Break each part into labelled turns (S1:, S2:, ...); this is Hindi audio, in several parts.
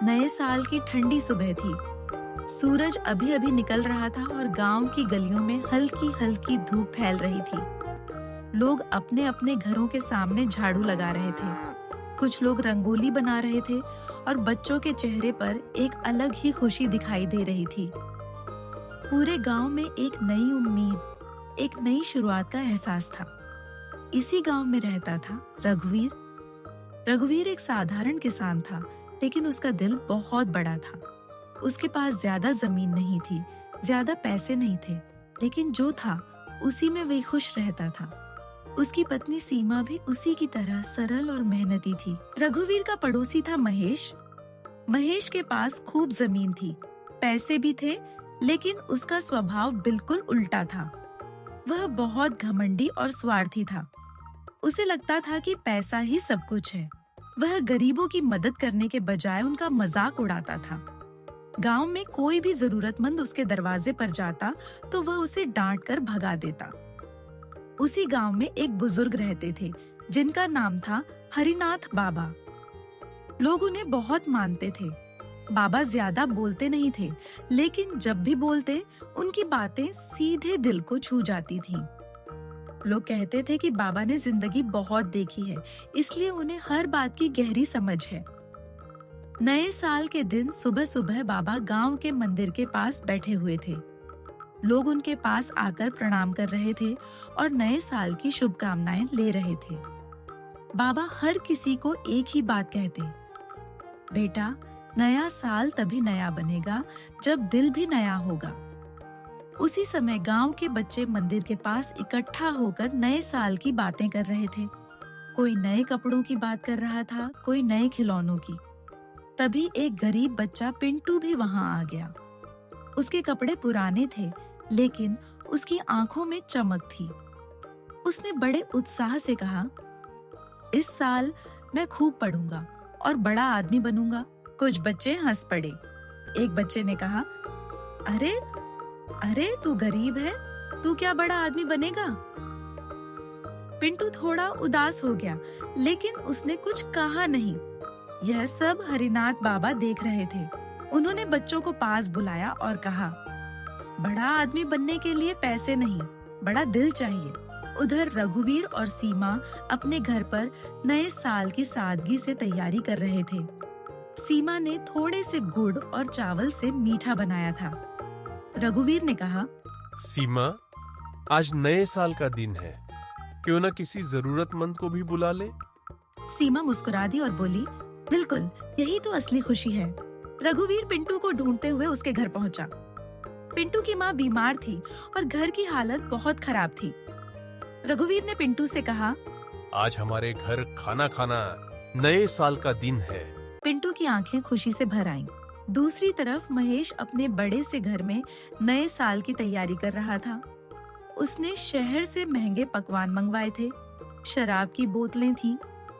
S1: नए साल की ठंडी सुबह थी। सूरज अभी अभी निकल रहा था और गांव की गलियों में हल्की हल्की धूप फैल रही थी। लोग अपने अपने घरों के सामने झाड़ू लगा रहे थे। कुछ लोग रंगोली बना रहे थे और बच्चों के चेहरे पर एक अलग ही खुशी दिखाई दे रही थी। पूरे गांव में एक नई उम्मीद, एक नई शुरुआत का एहसास था। इसी गांव में रहता था रघुवीर। रघुवीर एक साधारण किसान था, लेकिन उसका दिल बहुत बड़ा था। उसके पास ज्यादा जमीन नहीं थी, ज्यादा पैसे नहीं थे, लेकिन जो था उसी में वही खुश रहता था। उसकी पत्नी सीमा भी उसी की तरह सरल और मेहनती थी। रघुवीर का पड़ोसी था महेश। महेश के पास खूब जमीन थी, पैसे भी थे, लेकिन उसका स्वभाव बिल्कुल उल्टा था। वह बहुत घमंडी और स्वार्थी था। उसे लगता था कि पैसा ही सब कुछ है। वह गरीबों की मदद करने के बजाय उनका मजाक उड़ाता था। गांव में कोई भी जरूरतमंद उसके दरवाजे पर जाता तो वह उसे डांट कर भगा देता। उसी गांव में एक बुजुर्ग रहते थे जिनका नाम था हरिनाथ बाबा। लोग उन्हें बहुत मानते थे। बाबा ज्यादा बोलते नहीं थे, लेकिन जब भी बोलते उनकी बातें सीधे दिल को छू जाती थीं। लोग कहते थे कि बाबा ने जिंदगी बहुत देखी है, इसलिए उन्हें हर बात की गहरी समझ है। नए साल के दिन सुबह सुबह बाबा गांव के मंदिर के पास बैठे हुए थे। लोग उनके पास आकर प्रणाम कर रहे थे और नए साल की शुभकामनाएं ले रहे थे। बाबा हर किसी को एक ही बात कहते, बेटा, नया साल तभी नया बनेगा जब दिल भी नया होगा। उसी समय गांव के बच्चे मंदिर के पास इकट्ठा होकर नए साल की बातें कर रहे थे। कोई नए कपड़ों की बात कर रहा था, कोई नए खिलौनों की। तभी एक गरीब बच्चा पिंटू भी वहां आ गया। उसके कपड़े पुराने थे, लेकिन उसकी आंखों में चमक थी। उसने बड़े उत्साह से कहा, इस साल मैं खूब पढ़ूंगा और बड़ा आदमी बनूंगा। कुछ बच्चे हंस पड़े। एक बच्चे ने कहा, अरे अरे, तू गरीब है, तू क्या बड़ा आदमी बनेगा? पिंटू थोड़ा उदास हो गया, लेकिन उसने कुछ कहा नहीं। यह सब हरिनाथ बाबा देख रहे थे। उन्होंने बच्चों को पास बुलाया और कहा, बड़ा आदमी बनने के लिए पैसे नहीं, बड़ा दिल चाहिए। उधर रघुवीर और सीमा अपने घर पर नए साल की सादगी से तैयारी कर रहे थे। सीमा ने थोड़े से गुड़ और चावल से मीठा बनाया था। रघुवीर ने कहा,
S2: सीमा, आज नए साल का दिन है, क्यों न किसी जरूरतमंद को भी बुला ले।
S1: सीमा मुस्कुरा दी और बोली, बिल्कुल, यही तो असली खुशी है। रघुवीर पिंटू को ढूंढते हुए उसके घर पहुंचा। पिंटू की माँ बीमार थी और घर की हालत बहुत खराब थी। रघुवीर ने पिंटू से कहा,
S2: आज हमारे घर खाना खाना, नए साल का दिन है।
S1: पिंटू की आंखें खुशी से भर आईं। दूसरी तरफ महेश अपने बड़े से घर में नए साल की तैयारी कर रहा था। उसने शहर से महंगे पकवान मंगवाए थे, शराब की बोतलें थीं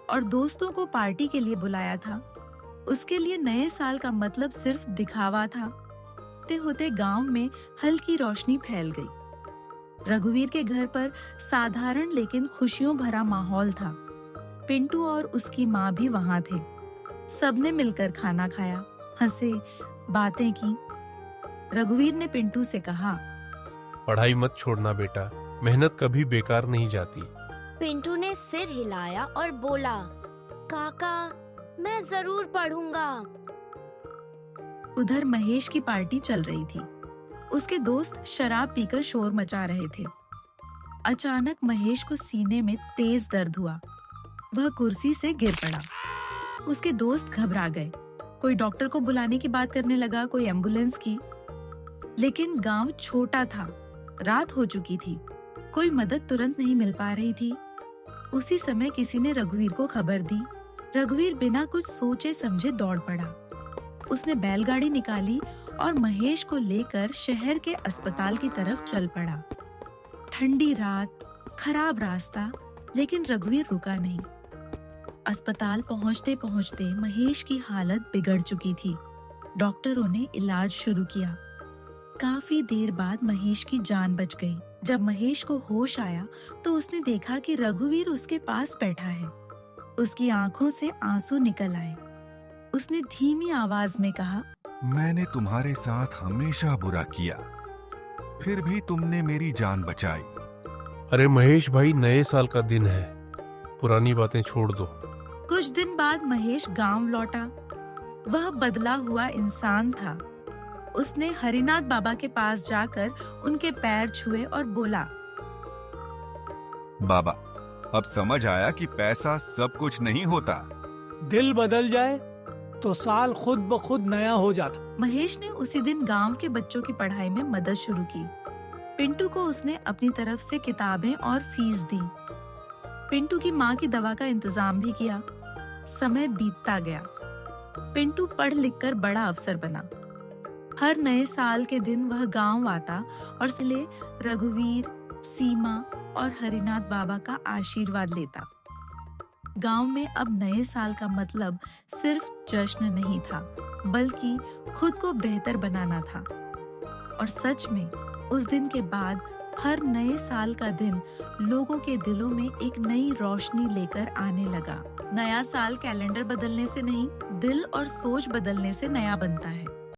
S1: और दोस्तों को पार्टी के लिए बुलाया था। उसके लिए नए साल का मतलब सिर्फ दिखावा था। होते होते गांव में हल्की रोशनी फैल गई। रघुवीर के घर पर साधारण लेकिन खुशियों भरा माहौल था। पिंटू और उसकी माँ भी वहां थे। सबने मिलकर खाना खाया, हंसे, बातें की। रघुवीर ने पिंटू से कहा,
S2: पढ़ाई मत छोड़ना बेटा, मेहनत कभी बेकार नहीं जाती।
S3: पिंटू ने सिर हिलाया और बोला, काका, मैं जरूर पढ़ूंगा।
S1: उधर महेश की पार्टी चल रही थी। उसके दोस्त शराब पीकर शोर मचा रहे थे। अचानक महेश को सीने में तेज दर्द हुआ। वह कुर्सी से गिर पड़ा। उसके दोस्त घबरा गए। कोई डॉक्टर को बुलाने की बात करने लगा, कोई एम्बुलेंस की। लेकिन गांव छोटा था, रात हो चुकी थी, कोई मदद तुरंत नहीं मिल पा रही थी। उसी समय किसी ने रघुवीर को खबर दी। रघुवीर बिना कुछ सोचे समझे दौड़ पड़ा। उसने बैलगाड़ी निकाली और महेश को लेकर शहर के अस्पताल की तरफ चल पड़ा। ठंडी रात, खराब रास्ता, लेकिन रघुवीर रुका नहीं। अस्पताल पहुंचते पहुंचते महेश की हालत बिगड़ चुकी थी। डॉक्टरों ने इलाज शुरू किया। काफी देर बाद महेश की जान बच गई। जब महेश को होश आया तो उसने देखा कि रघुवीर उसके पास बैठा है। उसकी आंखों से आंसू निकल आए। उसने धीमी आवाज में कहा,
S4: मैंने तुम्हारे साथ हमेशा बुरा किया, फिर भी तुमने मेरी जान बचाई।
S2: अरे महेश भाई, नए साल का दिन है, पुरानी बातें छोड़ दो।
S1: कुछ दिन बाद महेश गांव लौटा। वह बदला हुआ इंसान था। उसने हरिनाथ बाबा के पास जाकर उनके पैर छुए और बोला,
S4: बाबा, अब समझ आया कि पैसा सब कुछ नहीं होता।
S5: दिल बदल जाए तो साल खुद ब खुद नया हो जाता।
S1: महेश ने उसी दिन गांव के बच्चों की पढ़ाई में मदद शुरू की। पिंटू को उसने अपनी तरफ से किताबें और फीस दी। पिंटू की माँ की दवा का इंतजाम भी किया। समय बीतता गया। पिंटू पढ़ लिखकर बड़ा अफसर बना। हर नए साल के दिन वह गांव आता और सिले रघुवीर, सीमा और हरिनाथ बाबा का आशीर्वाद लेता। गांव में अब नए साल का मतलब सिर्फ जश्न नहीं था, बल्कि खुद को बेहतर बनाना था। और सच में उस दिन के बाद हर नए साल का दिन लोगों के दिलों में एक नई रोशनी लेकर आने लगा। नया साल कैलेंडर बदलने से नहीं, दिल और सोच बदलने से नया बनता है।